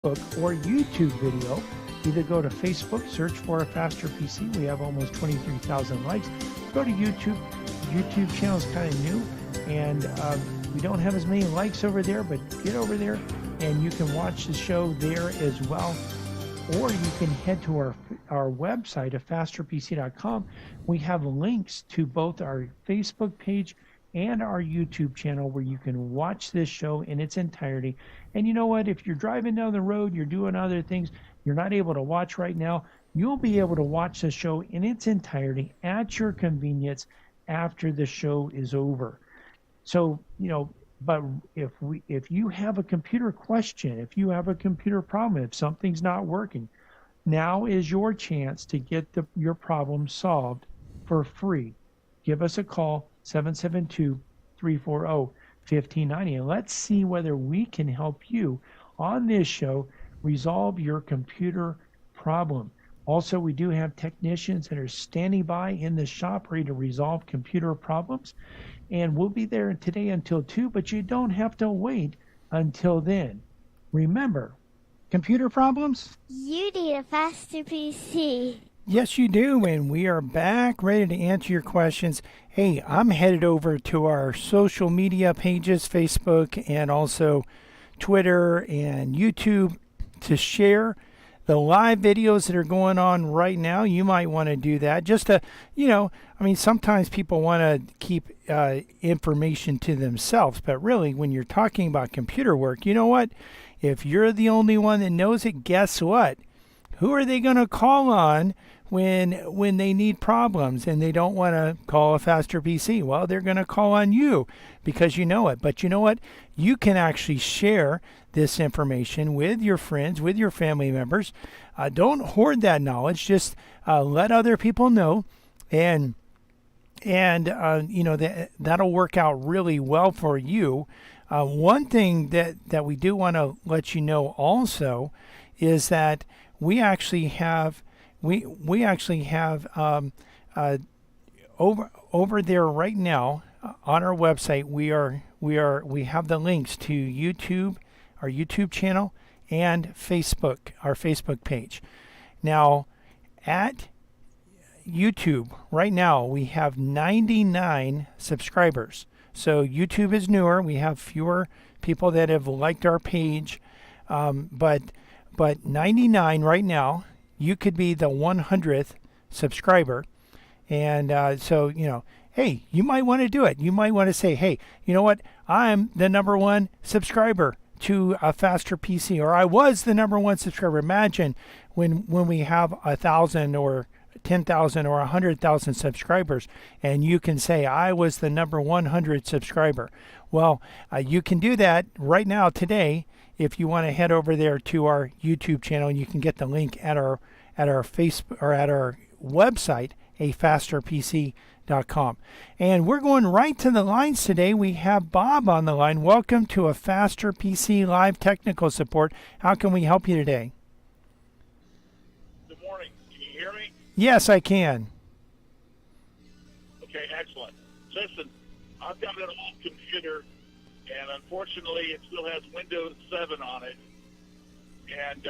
or YouTube video. Either go to Facebook, search for a Faster PC. We have almost 23,000 likes. Go to YouTube. YouTube channel is kind of new, and we don't have as many likes over there, but get over there and you can watch the show there as well. Or you can head to our website at fasterpc.com. We have links to both our Facebook page and our YouTube channel where you can watch this show in its entirety. And you know what? If you're driving down the road, you're doing other things, you're not able to watch right now, you'll be able to watch the show in its entirety at your convenience after the show is over. So, but if you have a computer question, if you have a computer problem, if something's not working, now is your chance to get your problem solved for free. Give us a call, 772-340-1590, and let's see whether we can help you on this show resolve your computer problem. Also, we do have technicians that are standing by in the shop ready to resolve computer problems. And we'll be there today until 2, but you don't have to wait until then. Remember, computer problems? You need a faster PC. Yes, you do, and we are back ready to answer your questions. Hey, I'm headed over to our social media pages, Facebook and also Twitter and YouTube, to share the live videos that are going on right now. You might want to do that just to, sometimes people want to keep information to themselves, but really when you're talking about computer work, you know what? If you're the only one that knows it, guess what? Who are they going to call on when they need problems and they don't want to call a Faster PC? Well, they're going to call on you because you know it. But you know what? You can actually share this information with your friends, with your family members. Don't hoard that knowledge. Just let other people know, and that'll work out really well for you. One thing that we do want to let you know also is that we actually have over there right now on our website. We have the links to YouTube, our YouTube channel, and Facebook, our Facebook page. Now, at YouTube right now we have 99 subscribers. So YouTube is newer. We have fewer people that have liked our page, but 99 right now. You could be the 100th subscriber, and hey, you might want to do it. You might want to say, hey, you know what? I'm the number one subscriber to a Faster PC, or I was the number one subscriber. Imagine when we have 1,000 or 10,000 or 100,000 subscribers, and you can say, I was the number 100 subscriber. Well, you can do that right now today if you want to head over there to our YouTube channel, and you can get the link at our Facebook or at our website, afasterpc.com. And we're going right to the lines today. We have Bob on the line. Welcome to a Faster PC Live Technical Support. How can we help you today? Good morning. Can you hear me? Yes, I can. Okay, excellent. Listen, I've got an old computer, and unfortunately it still has Windows 7 on it. And,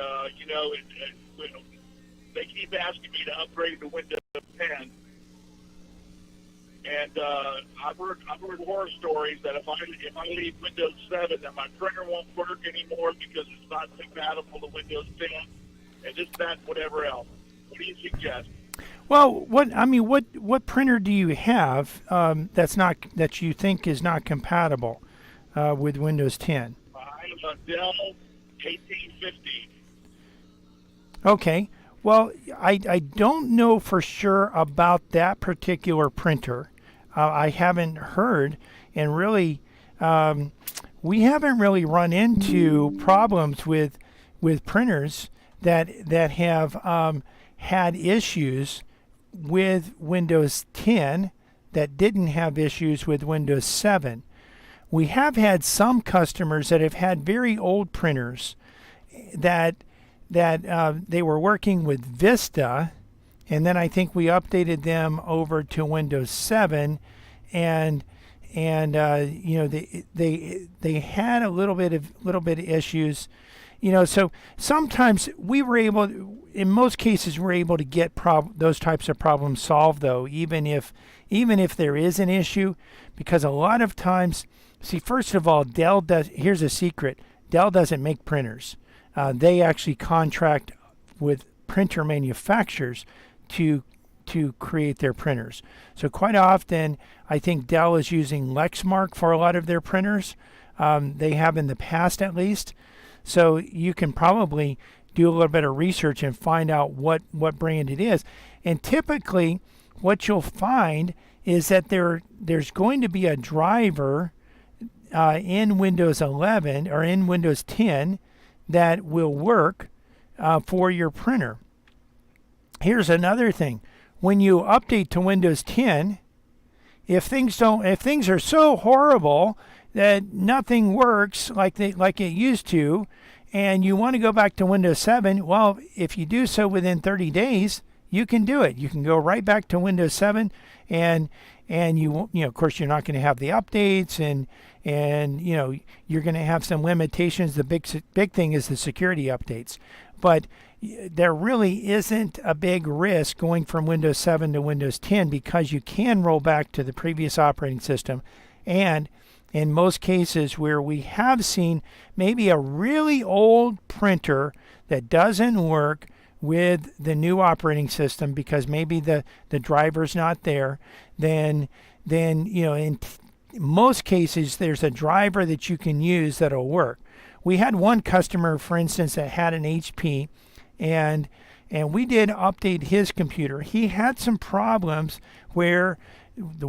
they keep asking me to upgrade to Windows 10. And I've heard horror stories that if I leave Windows 7, then my printer won't work anymore because it's not compatible to Windows 10, and this, that, whatever else. What do you suggest? Well, what printer do you have that you think is not compatible with Windows 10? I have a Dell 1850. Okay. Well, I don't know for sure about that particular printer. I haven't heard, and really, we haven't really run into problems with printers that have had issues with Windows 10 that didn't have issues with Windows 7. We have had some customers that have had very old printers that they were working with Vista, and then I think we updated them over to Windows 7, and they had a little bit of issues So sometimes we were able, in most cases, we're able to get those types of problems solved, though, even if there is an issue, because a lot of times, see, first of all, here's a secret, Dell doesn't make printers. They actually contract with printer manufacturers to create their printers. So quite often, I think Dell is using Lexmark for a lot of their printers. They have in the past, at least. So you can probably do a little bit of research and find out what brand it is. And typically, what you'll find is that there's going to be a driver in Windows 11 or in Windows 10 that will work for your printer. Here's another thing. When you update to Windows 10, if things are so horrible that nothing works like it used to, and you want to go back to Windows 7, well, if you do so within 30 days, you can do it. You can go right back to Windows 7, and of course, you're not going to have the updates, and you're going to have some limitations. The big thing is the security updates, but there really isn't a big risk going from Windows 7 to Windows 10 because you can roll back to the previous operating system. And in most cases where we have seen maybe a really old printer that doesn't work with the new operating system because maybe the driver's not there, then in most cases there's a driver that you can use that'll work. We had one customer, for instance, that had an HP, and we did update his computer. He had some problems where the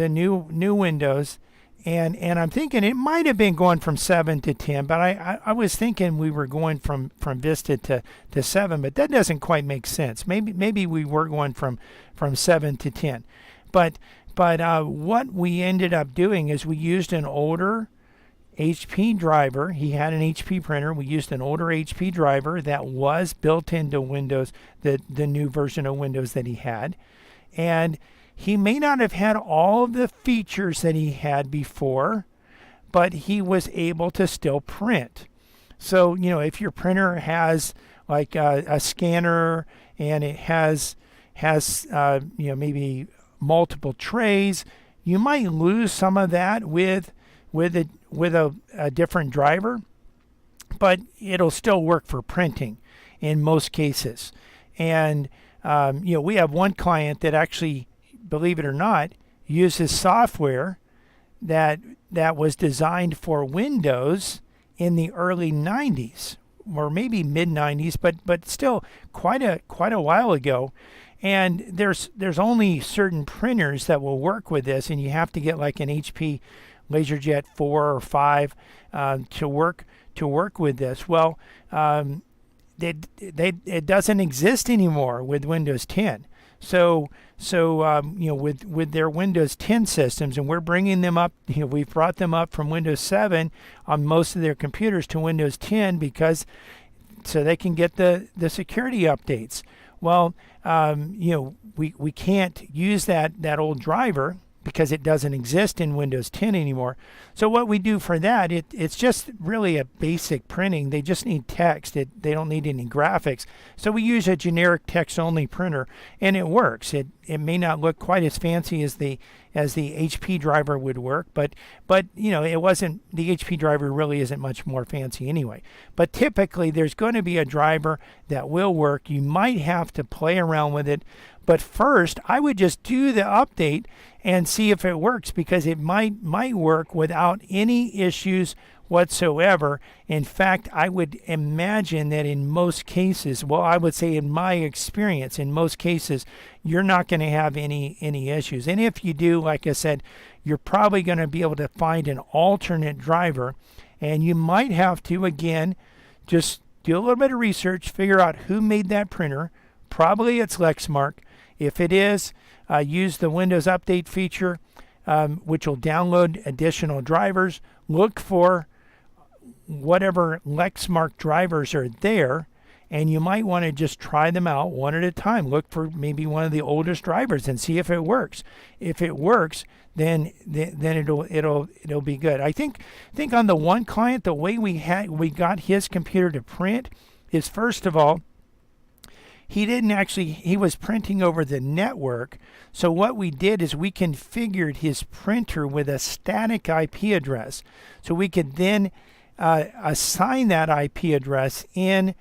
new Windows, and I'm thinking it might have been going from 7 to 10, but I was thinking we were going from Vista to 7, but that doesn't quite make sense. Maybe we were going from 7 to 10, but what we ended up doing is we used an older HP driver. He had an HP printer. We used an older HP driver that was built into Windows, the new version of Windows that he had. And he may not have had all of the features that he had before, but he was able to still print. So, if your printer has like a scanner and it has maybe multiple trays, you might lose some of that with a different driver, but it'll still work for printing in most cases. And we have one client that actually, believe it or not, uses software that was designed for Windows in the early 90s or maybe mid 90s, but still quite a while ago. And there's only certain printers that will work with this, and you have to get like an HP LaserJet 4 or 5 to work with this. Well, it doesn't exist anymore with Windows 10. So with their Windows 10 systems, and we're bringing them up, we've brought them up from Windows 7 on most of their computers to Windows 10 so they can get the security updates. Well, we can't use that old driver because it doesn't exist in Windows 10 anymore. So what we do for that, it's just really a basic printing. They just need text. They don't need any graphics. So we use a generic text-only printer, and it works. It may not look quite as fancy as the HP driver would work, but it wasn't, the HP driver really isn't much more fancy anyway. But typically there's going to be a driver that will work. You might have to play around with it, but first I would just do the update and see if it works, because it might work without any issues whatsoever. In fact, I would imagine that in most cases, well, I would say in my experience, in most cases, you're not going to have any issues. And if you do, like I said, you're probably going to be able to find an alternate driver, and you might have to, again, just do a little bit of research, figure out who made that printer. Probably it's Lexmark. If it is, use the Windows Update feature, which will download additional drivers. Look for whatever Lexmark drivers are there, and you might want to just try them out one at a time. Look for maybe one of the oldest drivers and see if it works. If it works, then it'll be good. I think on the one client, the way we got his computer to print is, first of all, he was printing over the network. So what we did is we configured his printer with a static IP address. So we could then assign that IP address in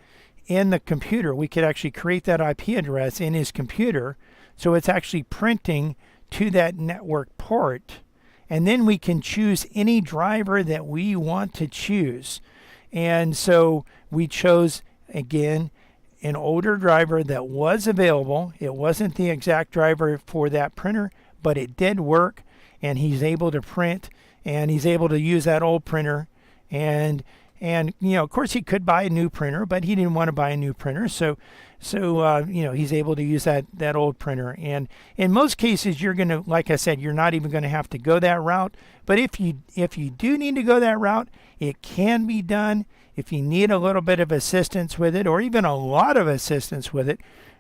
the computer. We could actually create that IP address in his computer. So it's actually printing to that network port. And then we can choose any driver that we want to choose. And so we chose, again, an older driver that was available. It wasn't the exact driver for that printer, but it did work, and he's able to print, and he's able to use that old printer. And of course, he could buy a new printer, but he didn't want to buy a new printer, so he's able to use that old printer. And in most cases, you're going to, like I said, you're not even going to have to go that route. But if you do need to go that route, it can be done. If you need a little bit of assistance with it, or even a lot of assistance with it,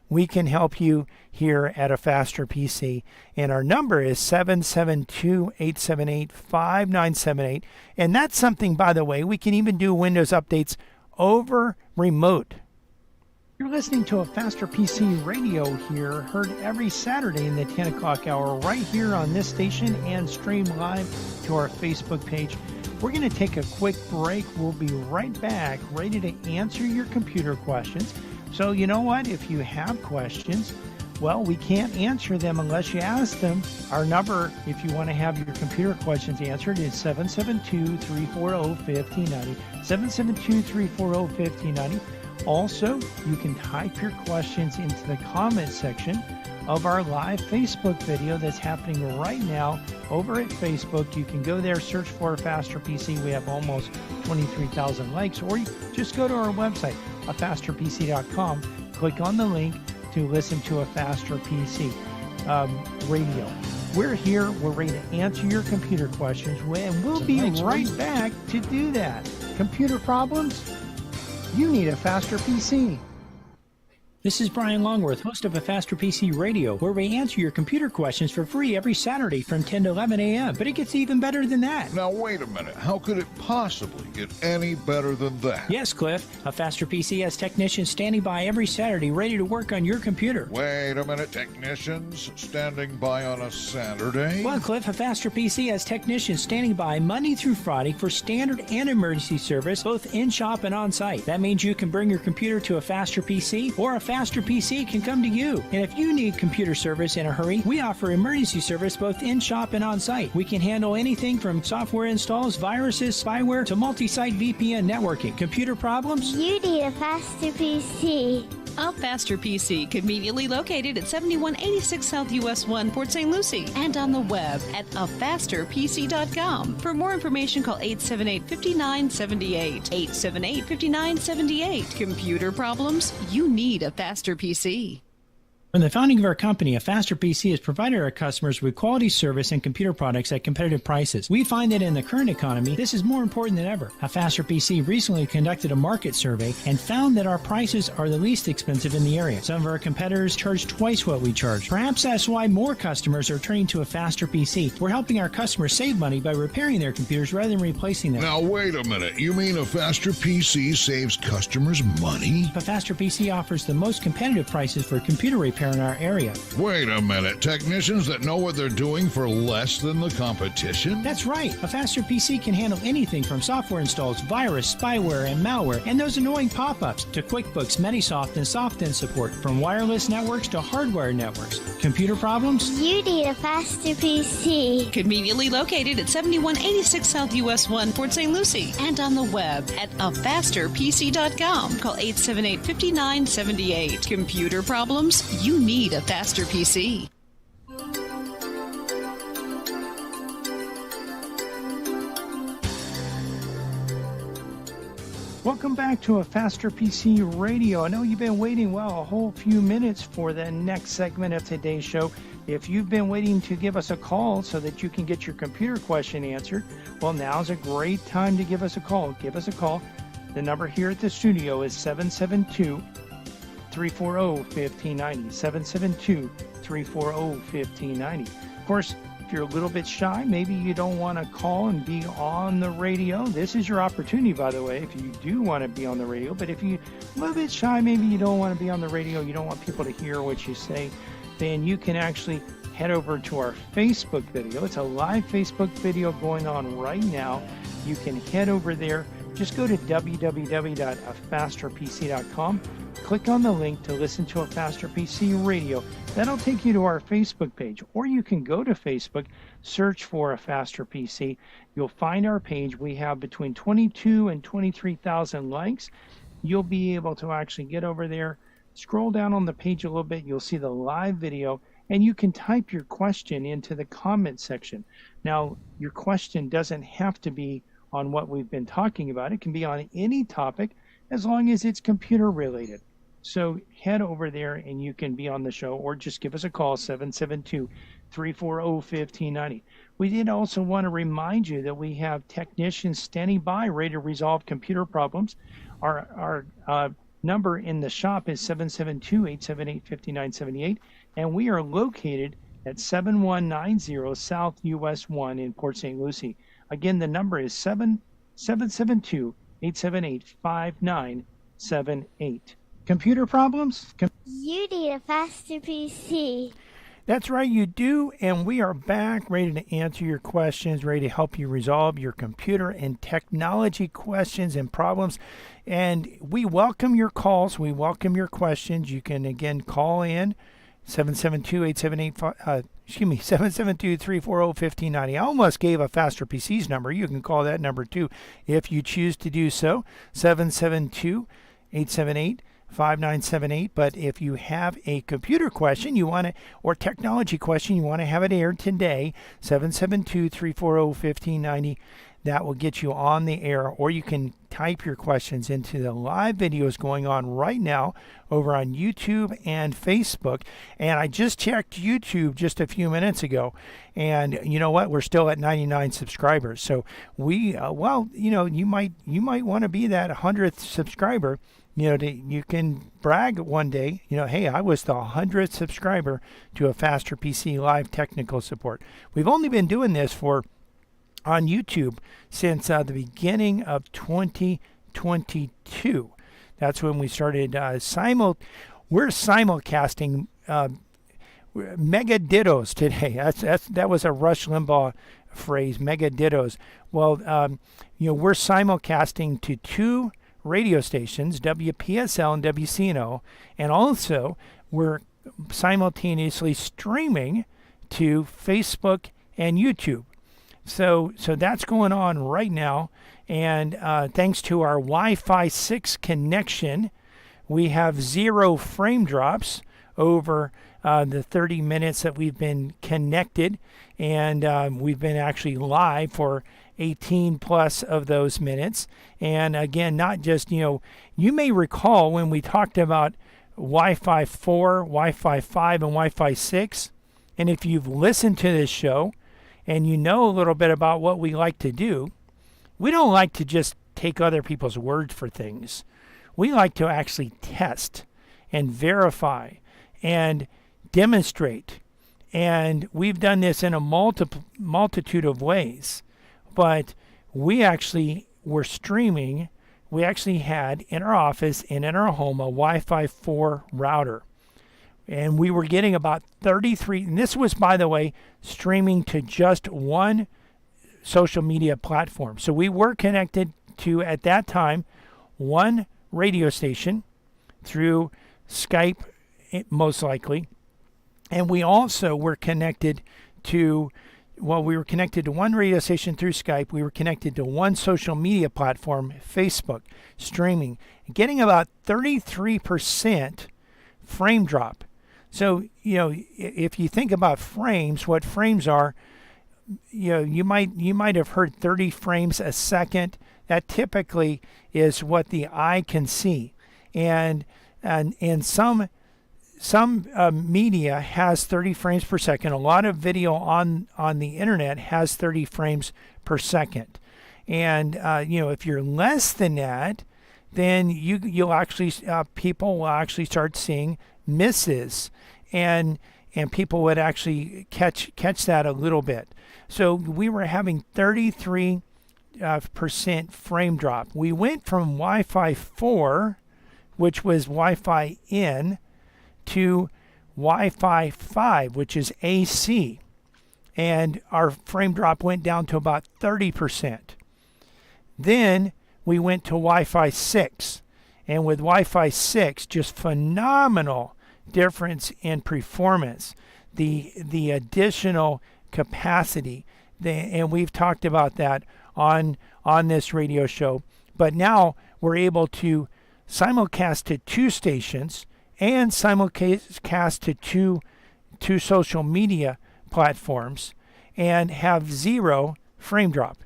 we can help you here at A Faster PC. And our number is 772-878-5978. And that's something, by the way, we can even do Windows updates over remote. You're listening to A Faster PC Radio here, heard every Saturday in the 10 o'clock hour right here on this station and stream live to our Facebook page. We're going to take a quick break. We'll be right back, ready to answer your computer questions. So you know what? If you have questions, well, we can't answer them unless you ask them. Our number, if you want to have your computer questions answered, is 772-340-1590. 772-340-1590. Also, you can type your questions into the comment section of our live Facebook video that's happening right now over at Facebook. You can go there, search for A Faster PC. We have almost 23,000 likes, or you just go to our website, afasterpc.com, click on the link to listen to A Faster PC radio. We're here, we're ready to answer your computer questions, and we'll be right back to do that. Computer problems? You need A Faster PC. This is Brian Longworth, host of A Faster PC Radio, where we answer your computer questions for free every Saturday from 10 to 11 a.m. But it gets even better than that. Now, wait a minute. How could it possibly get any better than that? Yes, Cliff. A Faster PC has technicians standing by every Saturday ready to work on your computer. Wait a minute. Technicians standing by on a Saturday? Well, Cliff, A Faster PC has technicians standing by Monday through Friday for standard and emergency service, both in-shop and on-site. That means you can bring your computer to A Faster PC, or A Faster PC can come to you. And if you need computer service in a hurry, we offer emergency service both in-shop and on-site. We can handle anything from software installs, viruses, spyware, to multi-site VPN networking. Computer problems? You need A Faster PC. A Faster PC, conveniently located at 7186 South US 1, Port St. Lucie, and on the web at afasterpc.com. For more information, call 878-5978. 878-5978. Computer problems? You need A Faster PC. From the founding of our company, A Faster PC has provided our customers with quality service and computer products at competitive prices. We find that in the current economy, this is more important than ever. A Faster PC recently conducted a market survey and found that our prices are the least expensive in the area. Some of our competitors charge twice what we charge. Perhaps that's why more customers are turning to A Faster PC. We're helping our customers save money by repairing their computers rather than replacing them. Now, wait a minute. You mean A Faster PC saves customers money? A Faster PC offers the most competitive prices for computer repair in our area. Wait a minute. Technicians that know what they're doing for less than the competition? That's right. A Faster PC can handle anything from software installs, virus, spyware, and malware, and those annoying pop-ups, to QuickBooks, Metisoft, and SoftIn support, from wireless networks to hardware networks. Computer problems? You need A Faster PC. Conveniently located at 7186 South US 1, Port St. Lucie, and on the web at afasterpc.com. Call 878-5978. Computer problems? You need A Faster PC. Welcome back to A Faster PC Radio. I know you've been waiting, a whole few minutes for the next segment of today's show. If you've been waiting to give us a call so that you can get your computer question answered, well, now's a great time to give us a call. Give us a call, The number here at the studio is 772-340-1590, 772-340-1590. Of course, if you're a little bit shy, maybe you don't want to call and be on the radio, this is your opportunity, by the way, if you do want to be on the radio. But if you're a little bit shy, maybe you don't want to be on the radio, you don't want people to hear what you say, then you can actually head over to our Facebook video. It's a live Facebook video going on right now. You can head over there. Just go to www.afasterpc.com. Click on the link to listen to a Faster PC radio. That'll take you to our Facebook page. Or you can go to Facebook, search for a Faster PC. You'll find our page. We have between 22 and 23,000 likes. You'll be able to actually get over there, scroll down on the page a little bit. You'll see the live video, and you can type your question into the comment section. Now, your question doesn't have to be on what we've been talking about. It can be on any topic as long as it's computer related. So head over there and you can be on the show, or just give us a call, 772-340-1590. We did also want to remind you that we have technicians standing by ready to resolve computer problems. Our number in the shop is 772-878-5978, and we are located at 7190 South US 1 in Port St. Lucie. Again, the number is 772-878-5978. Computer problems? You need a faster PC. That's right, you do, and we are back ready to answer your questions, ready to help you resolve your computer and technology questions and problems. And we welcome your calls. We welcome your questions. You can, again, call in 772-340-1590. I almost gave a Faster PC's number. You can call that number too if you choose to do so, 772-878-5978. But if you have a computer question you want to, or technology question you want to have it aired today, 772-340-1590. That will get you on the air, or you can type your questions into the live videos going on right now over on YouTube and Facebook. And I just checked YouTube just a few minutes ago, and you know what? We're still at 99 subscribers. So we, you might want to be that 100th subscriber. You can brag one day, hey, I was the 100th subscriber to a Faster PC live technical support. We've only been doing this on YouTube since the beginning of 2022. That's when we started we're simulcasting mega dittos today. That was a Rush Limbaugh phrase, mega dittos. Well, we're simulcasting to two radio stations, WPSL and WCNO, and also we're simultaneously streaming to Facebook and YouTube. So that's going on right now, and thanks to our Wi-Fi 6 connection, we have 0 frame drops over the 30 minutes that we've been connected, and we've been actually live for 18 plus of those minutes. And again, not just, you may recall when we talked about Wi-Fi 4, Wi-Fi 5, and Wi-Fi 6, and if you've listened to this show, and you know a little bit about what we like to do, we don't like to just take other people's word for things. We like to actually test and verify and demonstrate. And we've done this in a multitude of ways. But we actually were streaming. We actually had in our office and in our home a Wi-Fi 4 router. And we were getting about 33, and this was, by the way, streaming to just one social media platform. So we were connected to, at that time, one radio station through Skype, most likely. And we also were connected to, we were connected to one radio station through Skype. We were connected to one social media platform, Facebook, streaming, getting about 33% frame drop. So, if you think about frames, what frames are, you might have heard 30 frames a second. That typically is what the eye can see. And some media has 30 frames per second. A lot of video on the internet has 30 frames per second. And, if you're less than that, then you'll actually people will actually start seeing misses, and people would actually catch that a little bit. So we were having 33% frame drop. We went from Wi-Fi 4, which was Wi-Fi in, to Wi-Fi 5, which is AC, and our frame drop went down to about 30%. Then we went to Wi-Fi 6, and with Wi-Fi 6, just phenomenal difference in performance, the additional capacity, and we've talked about that on this radio show. But now we're able to simulcast to 2 stations and simulcast to two social media platforms and have 0 frame drop.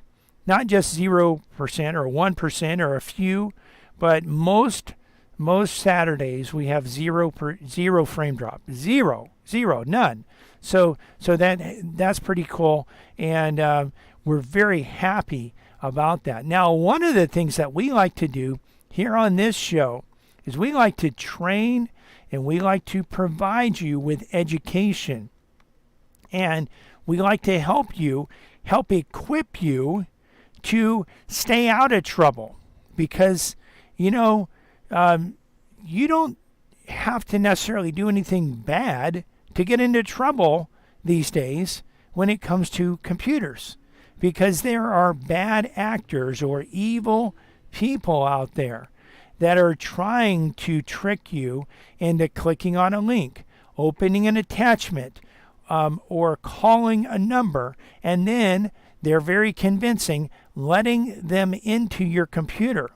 Not just 0% or 1% or a few, but most Saturdays we have 0 frame drop. Zero, none. So that's pretty cool, and we're very happy about that. Now, one of the things that we like to do here on this show is we like to train and we like to provide you with education, and we like to help equip you to stay out of trouble, because you don't have to necessarily do anything bad to get into trouble these days when it comes to computers, because there are bad actors or evil people out there that are trying to trick you into clicking on a link, opening an attachment, or calling a number, and then they're very convincing, letting them into your computer.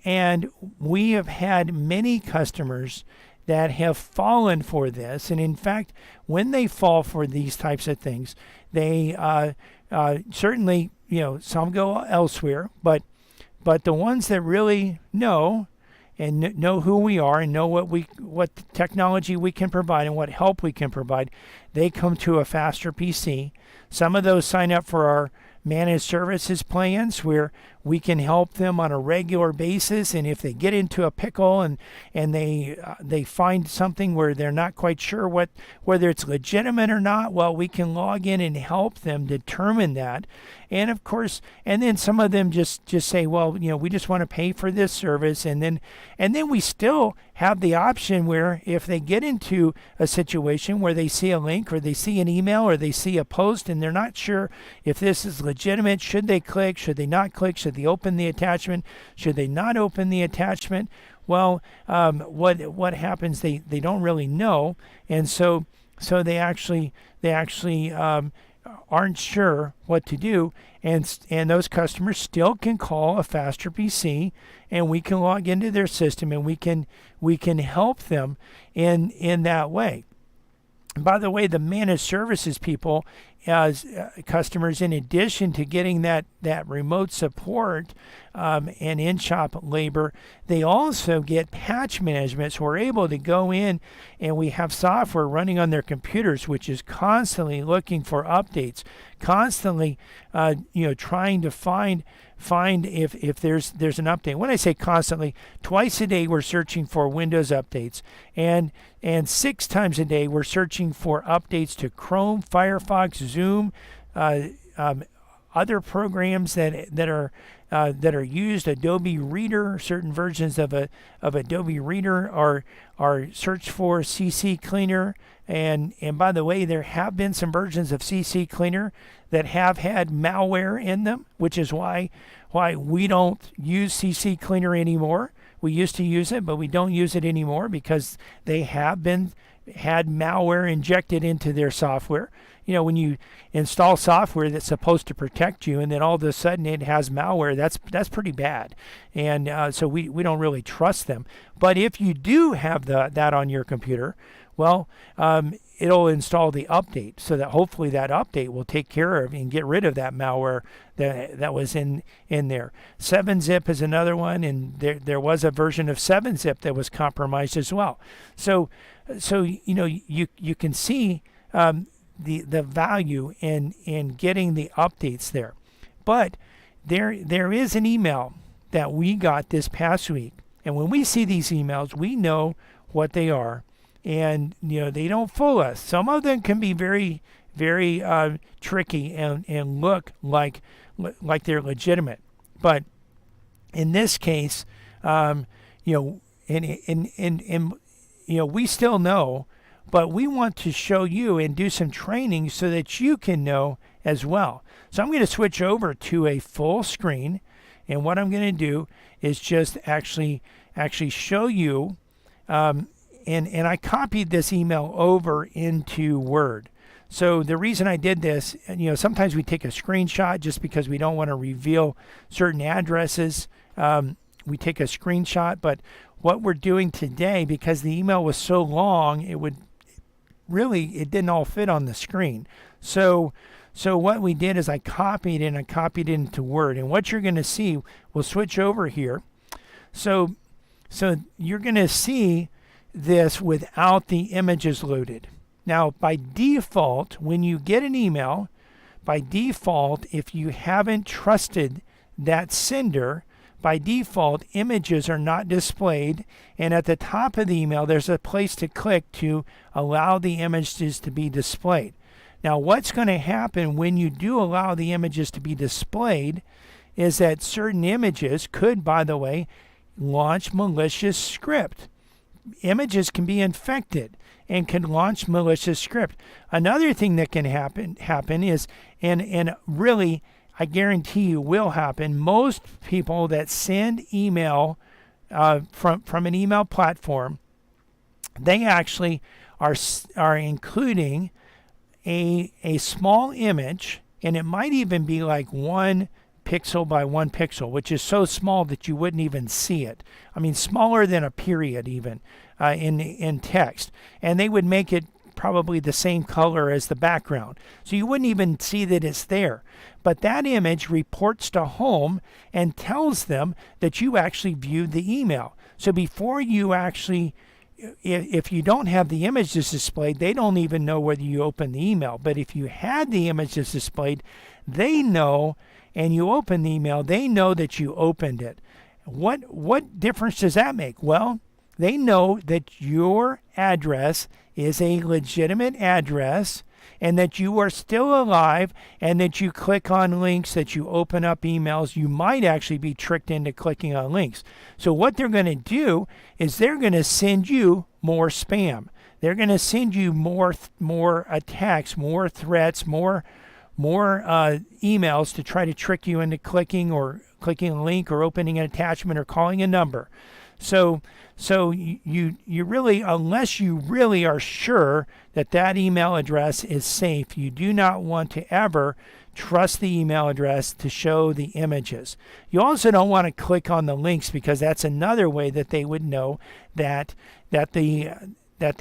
And we have had many customers that have fallen for this. And in fact, when they fall for these types of things, they certainly, some go elsewhere, but the ones that really know and know who we are and know what technology we can provide and what help we can provide, they come to a Faster PC. Some of those sign up for our managed services plans where we can help them on a regular basis, and if they get into a pickle and they find something where they're not quite sure whether it's legitimate or not, well, we can log in and help them determine that. And of course, and then some of them just say, well, we just want to pay for this service, and then we still have the option where if they get into a situation where they see a link or they see an email or they see a post and they're not sure if this is legitimate, should they click, should they not click, should they open the attachment, should they not open the attachment? Well, what happens? They don't really know, and so they actually aren't sure what to do, and those customers still can call a Faster PC, and we can log into their system, and we can help them in that way. And by the way, the managed services people, as customers, in addition to getting that remote support and in-shop labor, they also get patch management. So we're able to go in, and we have software running on their computers, which is constantly looking for updates, constantly trying to find if there's an update. When I say constantly, twice a day we're searching for Windows updates, and 6 times a day we're searching for updates to Chrome, Firefox, Zoom, other programs that are used, Adobe Reader. Certain versions of Adobe Reader are searched for, CC Cleaner, and by the way, there have been some versions of CC Cleaner that have had malware in them, which is why we don't use CC Cleaner anymore. We used to use it, but we don't use it anymore because they have had malware injected into their software. When you install software that's supposed to protect you, and then all of a sudden it has malware, that's pretty bad. And so we don't really trust them. But if you do have that on your computer, well, it'll install the update, so that hopefully that update will take care of and get rid of that malware that was in there. 7-Zip is another one, and there was a version of 7-Zip that was compromised as well. So you can see the value in getting the updates there. But there is an email that we got this past week And when we see these emails, we know what they are. And, they don't fool us. Some of them can be very, very tricky and look like they're legitimate. But in this case, we still know, but we want to show you and do some training so that you can know as well. So I'm going to switch over to a full screen, and what I'm going to do is just actually show you, and I copied this email over into Word. So the reason I did this, sometimes we take a screenshot just because we don't want to reveal certain addresses. We take a screenshot, but what we're doing today, because the email was so long, it didn't all fit on the screen. So what we did is I copied it into Word. And what you're going to see, we'll switch over here. So you're going to see this without the images loaded. Now, by default, when you get an email, by default, if you haven't trusted that sender, by default, images are not displayed, and at the top of the email, there's a place to click to allow the images to be displayed. Now, what's going to happen when you do allow the images to be displayed is that certain images could, by the way, launch malicious script. Images can be infected and can launch malicious script. Another thing that can happen is, and really, I guarantee you will happen, most people that send email from an email platform, they actually are including a small image, and it might even be like 1 pixel by 1 pixel, which is so small that you wouldn't even see it. I mean, smaller than a period even in text. And they would make it probably the same color as the background. So you wouldn't even see that it's there. But that image reports to home and tells them that you actually viewed the email. So before you actually, if you don't have the images displayed, they don't even know whether you opened the email. But if you had the images displayed, they know, and you open the email, they know that you opened it. What difference does that make? Well, they know that your address is a legitimate address and that you are still alive and that you click on links, that you open up emails. You might actually be tricked into clicking on links. So what they're going to do is they're going to send you more spam. They're going to send you more attacks, more threats, more emails to try to trick you into clicking a link or opening an attachment or calling a number. So you really, unless you really are sure that email address is safe, you do not want to ever trust the email address to show the images. You also don't want to click on the links, because that's another way that they would know that the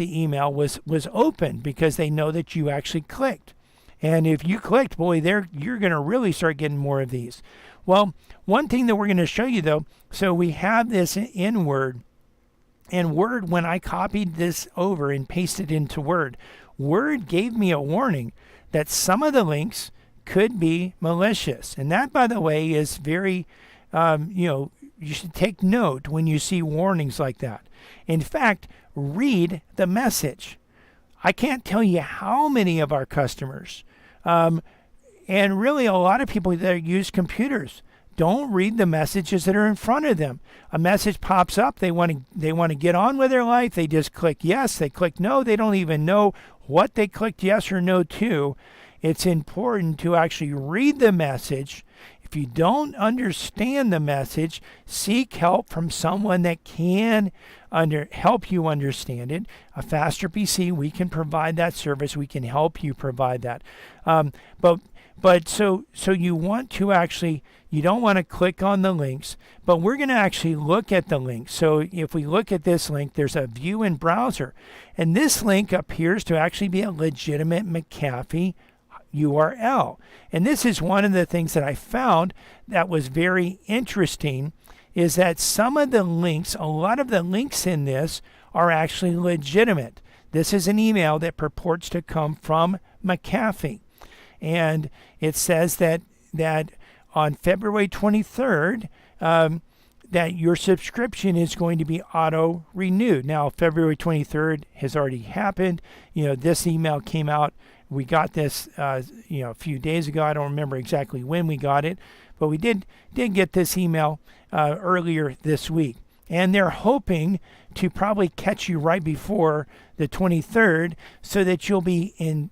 email was open, because they know that you actually clicked. And if you clicked, boy, you're going to really start getting more of these. Well, one thing that we're going to show you, though, so we have this in Word. And Word, when I copied this over and pasted into Word, Word gave me a warning that some of the links could be malicious. And that, by the way, is very, you should take note when you see warnings like that. In fact, read the message. I can't tell you how many of our customers, and really a lot of people that use computers, don't read the messages that are in front of them. A message pops up, they want to get on with their life, they just click yes, they click no, they don't even know what they clicked yes or no to. It's important to actually read the message. If you don't understand the message, seek help from someone that can help you understand it. A Faster PC, we can provide that service. We can help you provide that. But so you want to actually, you don't want to click on the links, but we're going to actually look at the links. So if we look at this link, there's a view in browser, and this link appears to actually be a legitimate McAfee URL. And this is one of the things that I found that was very interesting, is that some of the links, a lot of the links in this are actually legitimate. This is an email that purports to come from McAfee. And it says that on February 23rd, that your subscription is going to be auto renewed. Now, February 23rd has already happened. This email came out. We got this, a few days ago. I don't remember exactly when we got it, but we did get this email earlier this week. And they're hoping to probably catch you right before the 23rd so that you'll be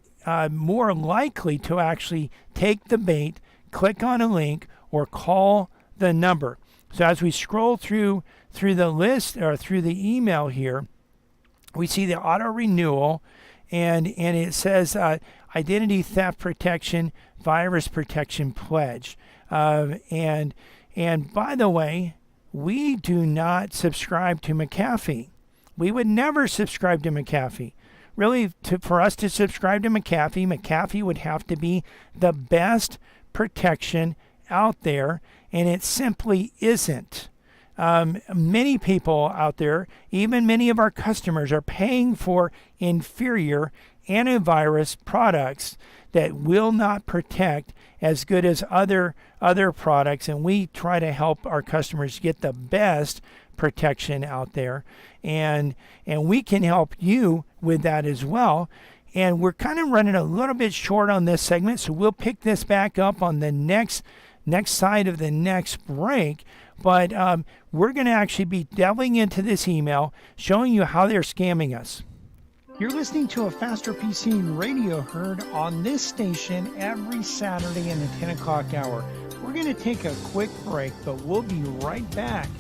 more likely to actually take the bait, click on a link, or call the number. So as we scroll through the list or through the email here, we see the auto renewal, and it says identity theft protection, virus protection pledge. And by the way, we do not subscribe to McAfee. We would never subscribe to McAfee. Really, for us to subscribe to McAfee would have to be the best protection out there, and it simply isn't. Many people out there, even many of our customers, are paying for inferior antivirus products that will not protect as good as other products, and we try to help our customers get the best protection out there, and we can help you with that as well. And we're kind of running a little bit short on this segment, so we'll pick this back up on the next side of the next break. But we're going to actually be delving into this email, showing you how they're scamming us. You're listening to a Faster PC radio heard on this station every Saturday in the 10 o'clock hour. We're going to take a quick break, but we'll be right back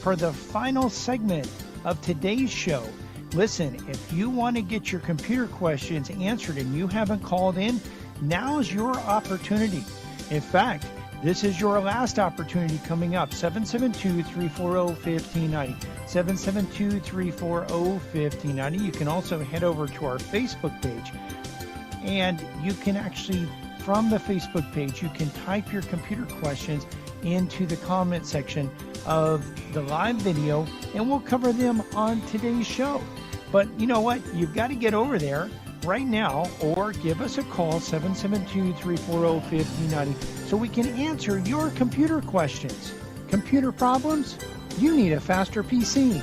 for the final segment of today's show. Listen, if you want to get your computer questions answered and you haven't called in, now's your opportunity. In fact, this is your last opportunity coming up. 772-340-1590. 772-340-1590. You can also head over to our Facebook page, and you can actually, from the Facebook page, you can type your computer questions into the comment section of the live video, and we'll cover them on today's show. But you know what? You've got to get over there right now, or give us a call, 772-340-1590, so we can answer your computer questions. Computer problems? You need a Faster PC.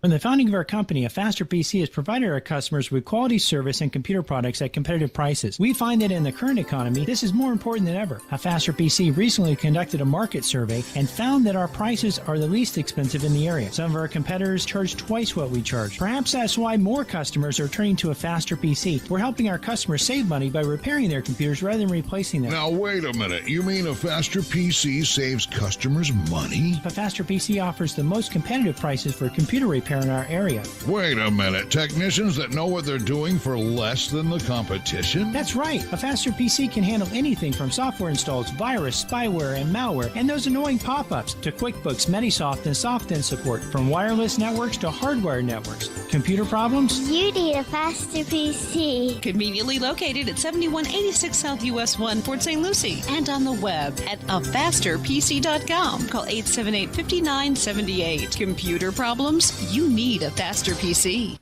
From the founding of our company, a Faster PC has provided our customers with quality service and computer products at competitive prices. We find that in the current economy, this is more important than ever. A Faster PC recently conducted a market survey and found that our prices are the least expensive in the area. Some of our competitors charge twice what we charge. Perhaps that's why more customers are turning to a Faster PC. We're helping our customers save money by repairing their computers rather than replacing them. Now, wait a minute. You mean a Faster PC saves customers money? A Faster PC offers the most competitive prices for computer repair in our area. Wait a minute. Technicians that know what they're doing for less than the competition? That's right. A Faster PC can handle anything from software installs, virus, spyware, and malware, and those annoying pop-ups, to QuickBooks, Metisoft, and SoftIn support, from wireless networks to hardware networks. Computer problems? You need a Faster PC. Conveniently located at 7186 South US 1, Port St. Lucie, and on the web at afasterpc.com. Call 878-5978. Computer problems? You need a Faster PC.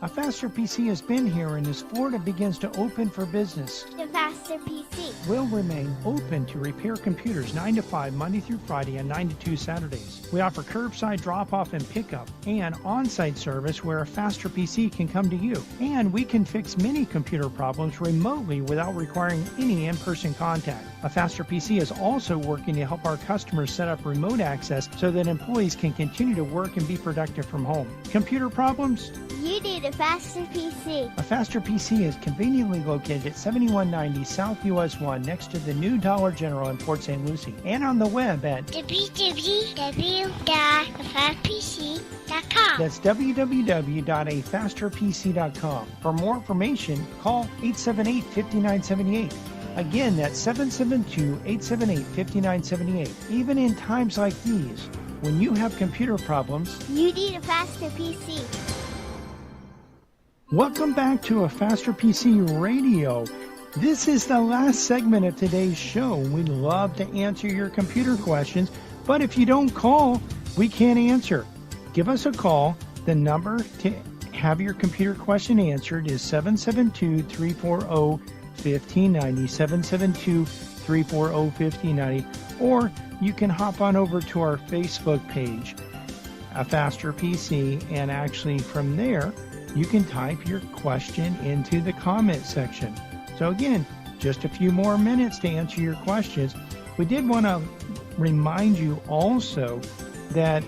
A Faster PC has been here, and as Florida begins to open for business, The Faster PC. will remain open to repair computers 9 to 5 Monday through Friday and 9 to 2 Saturdays. We offer curbside drop-off and pickup and on-site service where a Faster PC can come to you. And we can fix many computer problems remotely without requiring any in-person contact. A Faster PC is also working to help our customers set up remote access so that employees can continue to work and be productive from home. Computer problems? You need a Faster PC. A Faster PC is conveniently located at 7190 South US 1 next to the new Dollar General in Port St. Lucie, and on the web at www.afasterpc.com. that's www.afasterpc.com. For more information, call 878-5978. Again, that's 772-878-5978. Even in times like these, when you have computer problems, You need a Faster PC. welcome back to a Faster PC Radio. This is the last segment of today's show. We'd love to answer your computer questions, but if you don't call, we can't answer. Give us a call. The number to have your computer question answered is 772-340-1590, 877-234-5090, or you can hop on over to our Facebook page, A Faster PC, and actually from there, you can type your question into the comment section. So again, just a few more minutes to answer your questions. We did want to remind you also that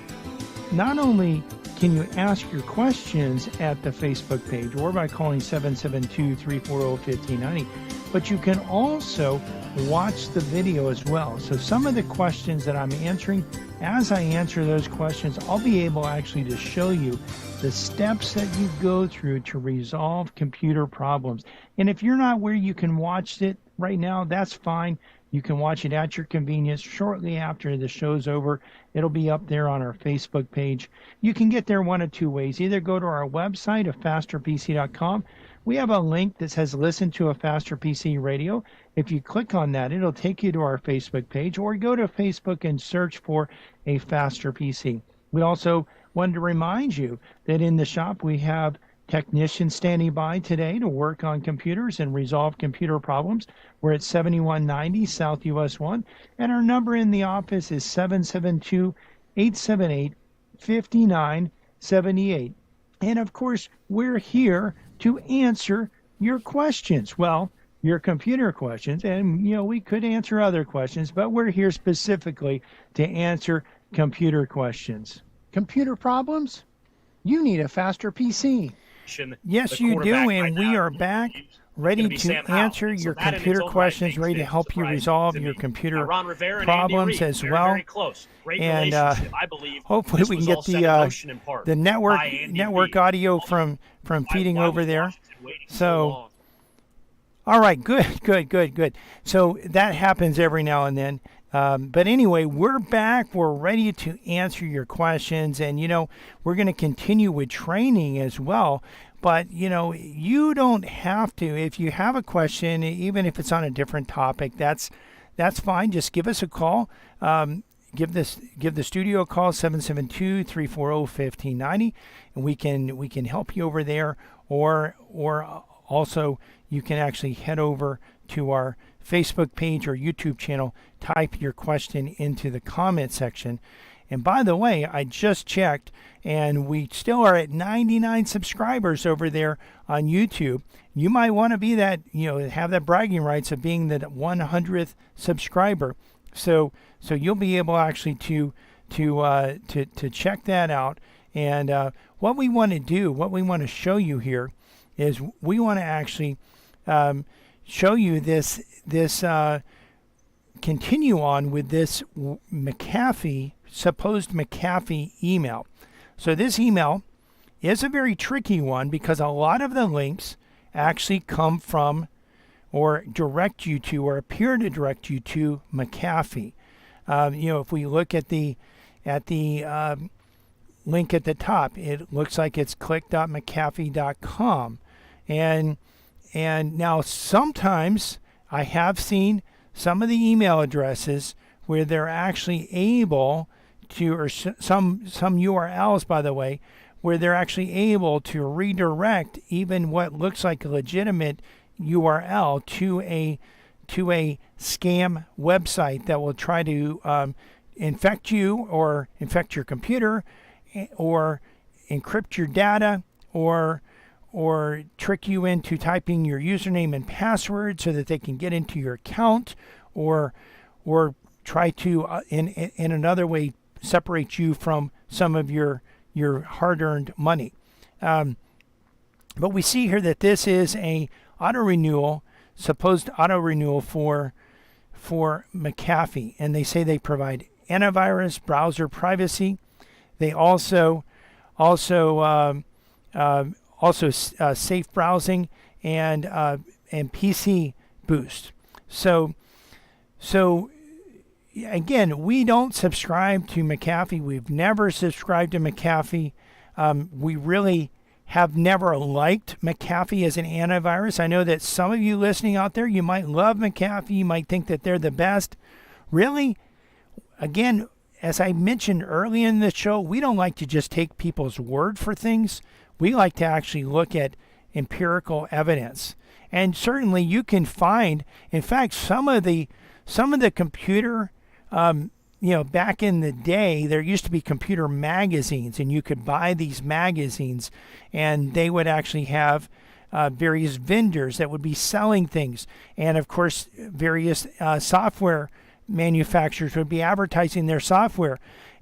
not only can you ask your questions at the Facebook page or by calling 772-340-5090, but you can also watch the video as well. So some of the questions that I'm answering, as I answer those questions, I'll be able actually to show you the steps that you go through to resolve computer problems. And if you're not where you can watch it right now, that's fine. You can watch it at your convenience shortly after the show's over. It'll be up there on our Facebook page. You can get there one of two ways. Either go to our website, afasterpc.com. We have a link that says Listen to a Faster PC Radio. If you click on that, it'll take you to our Facebook page, or go to Facebook and search for A Faster PC. We also wanted to remind you that in the shop we have technicians standing by today to work on computers and resolve computer problems. We're at 7190 South US 1, and our number in the office is 772-878-5978. And of course, we're here to answer your questions. Well, your computer questions, and we could answer other questions, but we're here specifically to answer computer questions. Computer problems? You need a faster PC. Yes, you do, and we are back ready to answer your computer questions, ready to help you resolve your computer problems as well. And hopefully we can get the network audio from feeding over there. So, all right, good. So that happens every now and then. But anyway, we're back. We're ready to answer your questions. And, we're going to continue with training as well. But, you don't have to. If you have a question, even if it's on a different topic, that's fine. Just give us a call. Give the studio a call, 772-340-5090, and we can help you over there. Or also, you can actually head over to our Facebook page or YouTube channel, type your question into the comment section. And by the way, I just checked, and we still are at 99 subscribers over there on YouTube. You might want to be that, have that bragging rights of being the 100th subscriber. So you'll be able actually to check that out. And what we want to do, what we want to show you here, is we want to actually show you this continue on with this supposed McAfee email. So this email is a very tricky one because a lot of the links actually come from or direct you to or appear to direct you to McAfee. If we look at the link at the top, it looks like it's click.mcafee.com. And now sometimes I have seen some of the email addresses where they're actually able to, or some URLs, by the way, where they're actually able to redirect even what looks like a legitimate URL to a scam website that will try to infect you or infect your computer or encrypt your data or trick you into typing your username and password so that they can get into your account or try to in another way separate you from some of your hard-earned money. But we see here that this is a supposed auto renewal for McAfee, and they say they provide antivirus, browser privacy. They also safe browsing and PC boost. So again, we don't subscribe to McAfee. We've never subscribed to McAfee. We really have never liked McAfee as an antivirus. I know that some of you listening out there, you might love McAfee. You might think that they're the best. Really, again, as I mentioned early in the show, we don't like to just take people's word for things. We like to actually look at empirical evidence. And certainly you can find, in fact, some of the some of the computer, back in the day, there used to be computer magazines, and you could buy these magazines, and they would actually have various vendors that would be selling things. And of course, various software manufacturers would be advertising their software.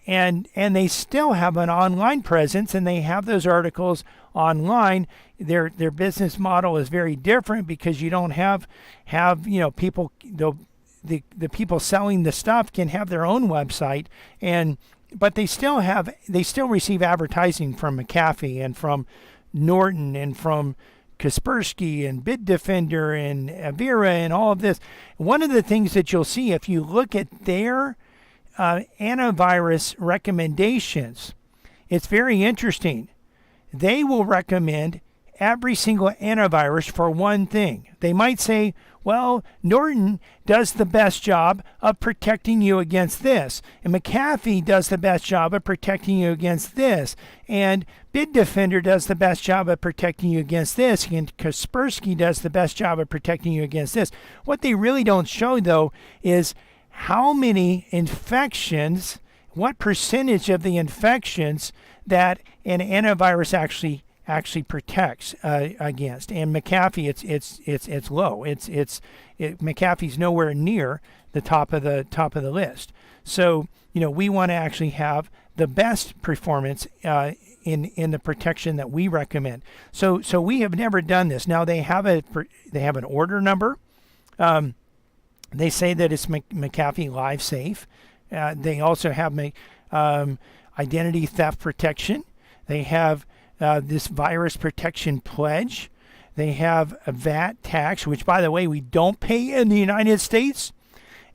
And they still have an online presence, and they have those articles online. Their business model is very different because you don't have people, the people selling the stuff can have their own website, but they still receive advertising from McAfee and from Norton and from Kaspersky and Bitdefender and Avira and all of this. One of the things that you'll see if you look at their antivirus recommendations, it's very interesting. They will recommend every single antivirus for one thing. They might say, well, Norton does the best job of protecting you against this, and McAfee does the best job of protecting you against this, and Bitdefender does the best job of protecting you against this, and Kaspersky does the best job of protecting you against this. What they really don't show, though, is how many infections, what percentage of the infections that an antivirus actually protects against. And McAfee, it's low. McAfee's nowhere near the top of the list. So we want to actually have the best performance in the protection that we recommend. So we have never done this. Now they have an order number. They say that it's McAfee Live Safe. They also have identity theft protection. They have this virus protection pledge. They have a VAT tax, which, by the way, we don't pay in the United States.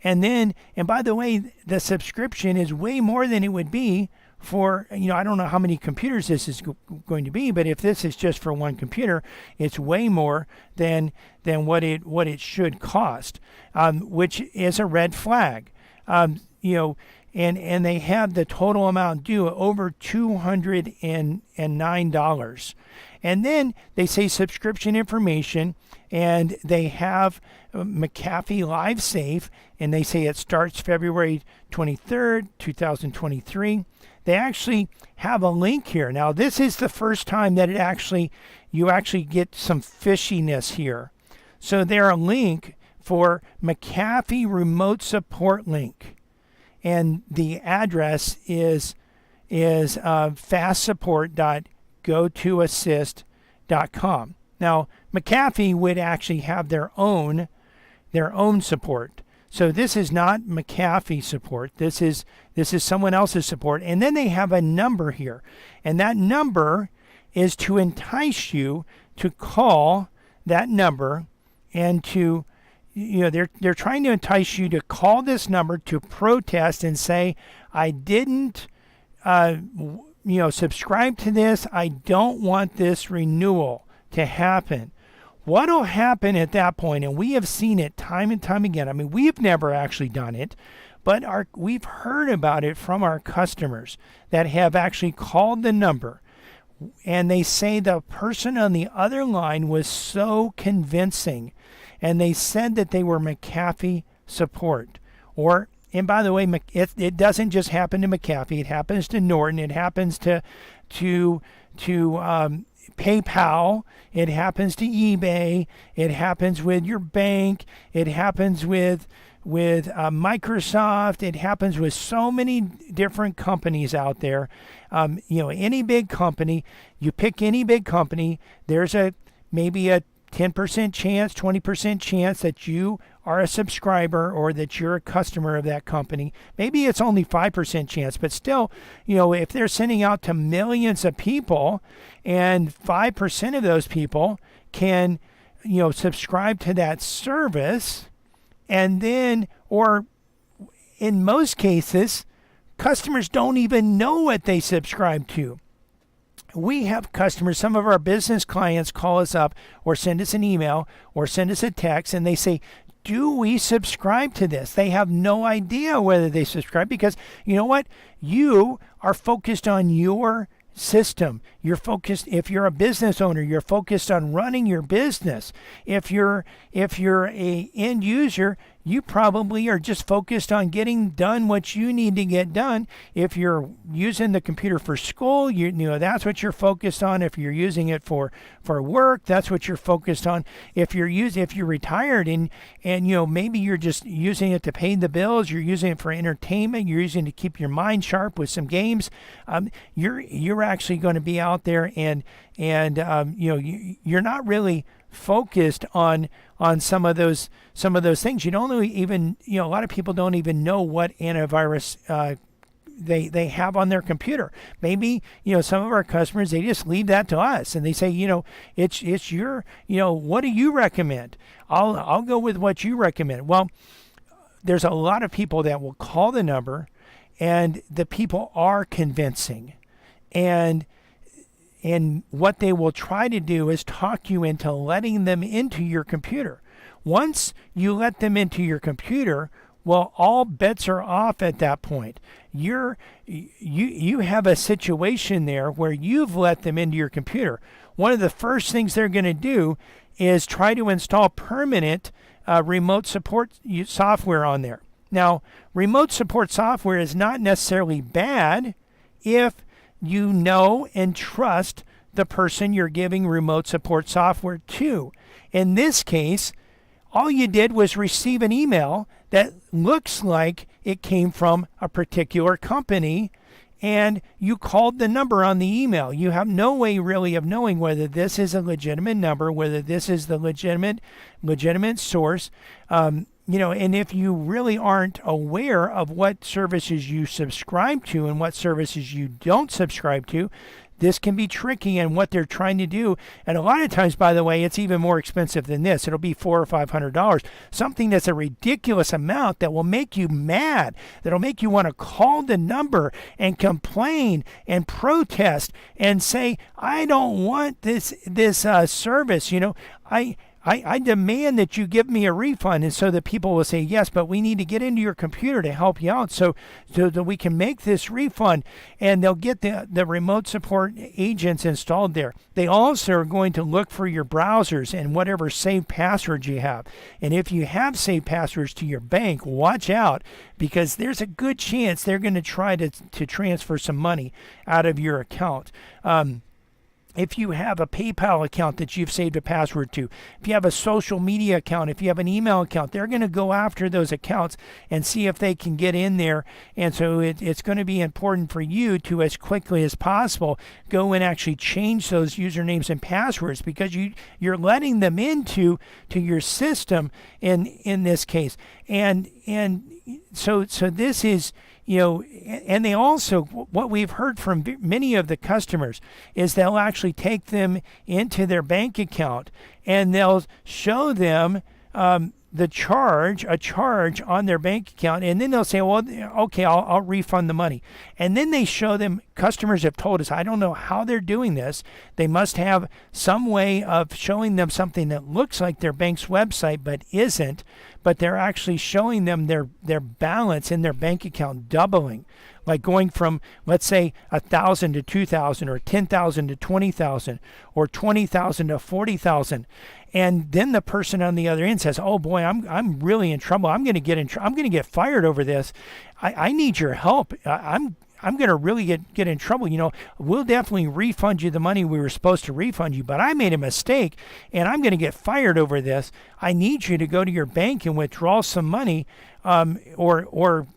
And by the way, the subscription is way more than it would be for, I don't know how many computers this is going to be, but if this is just for one computer, it's way more than what it should cost, which is a red flag. And they have the total amount due over $209. And then they say subscription information, and they have McAfee Live Safe, and they say it starts February 23rd, 2023. They actually have a link here. Now, this is the first time that you actually get some fishiness here. So they're a link for McAfee Remote Support link. And the address is fastsupport.gotoassist.com. Now, McAfee would actually have their own support. So this is not McAfee support. This is someone else's support. And then they have a number here. And that number is to entice you to call that number, and to they're trying to entice you to call this number to protest and say, I didn't subscribe to this. I don't want this renewal to happen. What will happen at that point, and we have seen it time and time again. I mean, we've never actually done it, but we've heard about it from our customers that have actually called the number, and they say the person on the other line was so convincing, and they said that they were McAfee support. And by the way, it doesn't just happen to McAfee. It happens to Norton. It happens to PayPal. It happens to eBay. It happens with your bank. It happens with Microsoft. It happens with so many different companies out there. Any big company, you pick any big company, there's maybe a 10% chance, 20% chance that you are a subscriber or that you're a customer of that company. Maybe it's only 5% chance, but still, if they're sending out to millions of people and 5% of those people can, subscribe to that service, and then, or in most cases, customers don't even know what they subscribe to. We have customers, some of our business clients call us up or send us an email or send us a text, and they say, do we subscribe to this? They have no idea whether they subscribe, because you know what? You are focused on your system. You're focused, if you're a business owner, you're focused on running your business. If you're a end user, you probably are just focused on getting done what you need to get done. If you're using the computer for school, you know that's what you're focused on. If you're using it for work, that's what you're focused on. If you're retired and maybe you're just using it to pay the bills, you're using it for entertainment, you're using it to keep your mind sharp with some games, you're actually going to be out there and you're not really focused on some of those things. You don't even, a lot of people don't even know what antivirus they have on their computer. Maybe, some of our customers, they just leave that to us and they say, it's your, what do you recommend? I'll go with what you recommend. Well, there's a lot of people that will call the number and the people are convincing. And what they will try to do is talk you into letting them into your computer. Once you let them into your computer, well, all bets are off at that point. You have a situation there where you've let them into your computer. One of the first things they're going to do is try to install permanent remote support software on there. Now, remote support software is not necessarily bad if you know and trust the person you're giving remote support software to. In this case, all you did was receive an email that looks like it came from a particular company, and you called the number on the email. You have no way really of knowing whether this is a legitimate number, whether this is the legitimate source. And if you really aren't aware of what services you subscribe to and what services you don't subscribe to, this can be tricky in what they're trying to do. And a lot of times, by the way, it's even more expensive than this. It'll be $400 or $500, something that's a ridiculous amount that will make you mad, that'll make you want to call the number and complain and protest and say, I don't want this service. I demand that you give me a refund. And so the people will say, yes, but we need to get into your computer to help you out so that we can make this refund. And they'll get the remote support agents installed there. They also are going to look for your browsers and whatever saved passwords you have. And if you have saved passwords to your bank, watch out, because there's a good chance they're going to try to transfer some money out of your account. If you have a PayPal account that you've saved a password to, if you have a social media account, if you have an email account, they're going to go after those accounts and see if they can get in there. And so it's going to be important for you to, as quickly as possible, go and actually change those usernames and passwords, because you're letting them into your system in this case. And so this is, and they also, what we've heard from many of the customers is they'll actually take them into their bank account and they'll show them a charge on their bank account, and then they'll say, well, okay, I'll refund the money. And then they show them, customers have told us, I don't know how they're doing this. They must have some way of showing them something that looks like their bank's website but isn't, but they're actually showing them their balance in their bank account doubling, like going from, let's say, 1,000 to 2,000, or 10,000 to 20,000, or 20,000 to 40,000. And then the person on the other end says, "Oh boy, I'm really in trouble. I'm going to get fired over this. I need your help. I'm going to really get in trouble. We'll definitely refund you the money we were supposed to refund you, but I made a mistake and I'm going to get fired over this. I need you to go to your bank and withdraw some money, or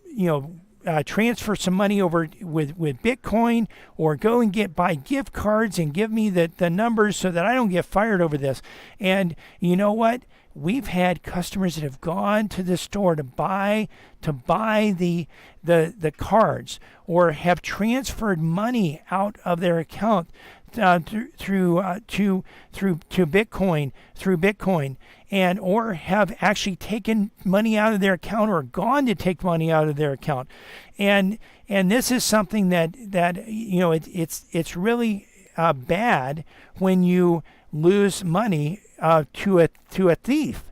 transfer some money over with Bitcoin, or go and buy gift cards and give me the numbers so that I don't get fired over this." And you know what? We've had customers that have gone to the store to buy the cards, or have transferred money out of their account through Bitcoin, and or have actually taken money out of their account, or gone to take money out of their account. And this is something that it's really bad when you lose money to a thief.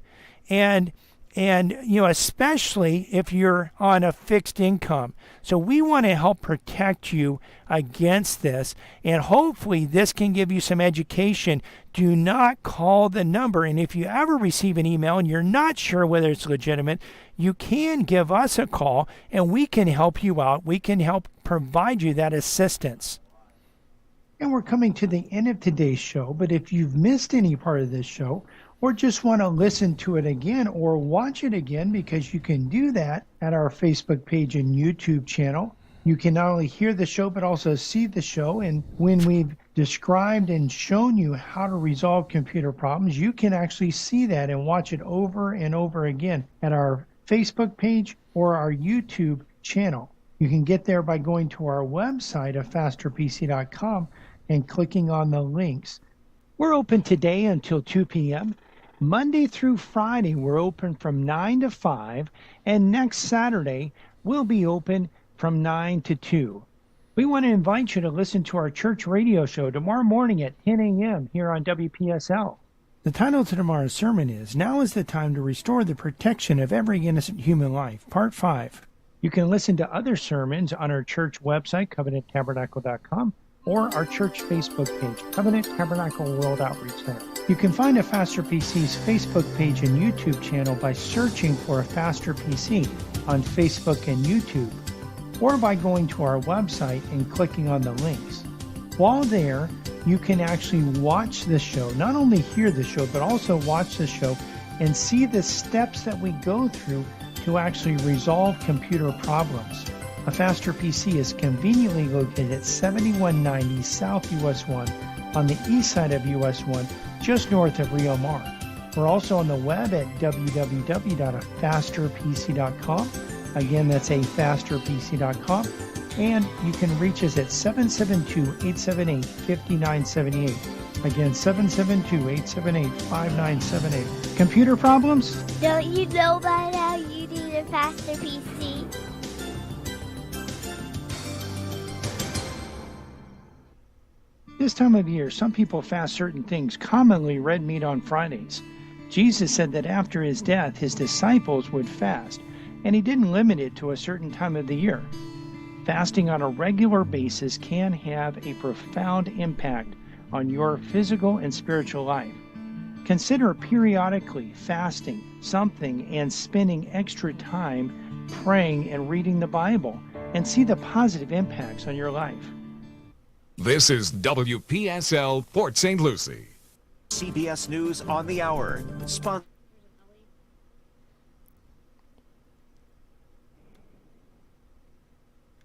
And And, especially if you're on a fixed income. So we want to help protect you against this. And hopefully this can give you some education. Do not call the number. And if you ever receive an email and you're not sure whether it's legitimate, you can give us a call and we can help you out. We can help provide you that assistance. And we're coming to the end of today's show, but if you've missed any part of this show, or just want to listen to it again or watch it again, because you can do that at our Facebook page and YouTube channel. You can not only hear the show, but also see the show. And when we've described and shown you how to resolve computer problems, you can actually see that and watch it over and over again at our Facebook page or our YouTube channel. You can get there by going to our website at fasterpc.com and clicking on the links. We're open today until 2 p.m. Monday through Friday, we're open from 9 to 5, and next Saturday, we'll be open from 9 to 2. We want to invite you to listen to our church radio show tomorrow morning at 10 a.m. here on WPSL. The title of tomorrow's sermon is, Now is the Time to Restore the Protection of Every Innocent Human Life, Part 5. You can listen to other sermons on our church website, covenanttabernacle.com, or our church Facebook page, Covenant Tabernacle World Outreach Center. You can find a Faster PC's Facebook page and YouTube channel by searching for a Faster PC on Facebook and YouTube, or by going to our website and clicking on the links. While there, you can actually watch the show, not only hear the show, but also watch the show and see the steps that we go through to actually resolve computer problems. A Faster PC is conveniently located at 7190 South US 1 on the east side of US 1, just north of Rio Mar. We're also on the web at www.afasterpc.com. Again, that's afasterpc.com. And you can reach us at 772-878-5978. Again, 772-878-5978. Computer problems? Don't you know by now you need a Faster PC? This time of year, some people fast certain things, commonly red meat on Fridays. Jesus said that after his death, his disciples would fast, and he didn't limit it to a certain time of the year. Fasting on a regular basis can have a profound impact on your physical and spiritual life. Consider periodically fasting something and spending extra time praying and reading the Bible, and see the positive impacts on your life. This is WPSL Port St. Lucie. CBS News on the Hour.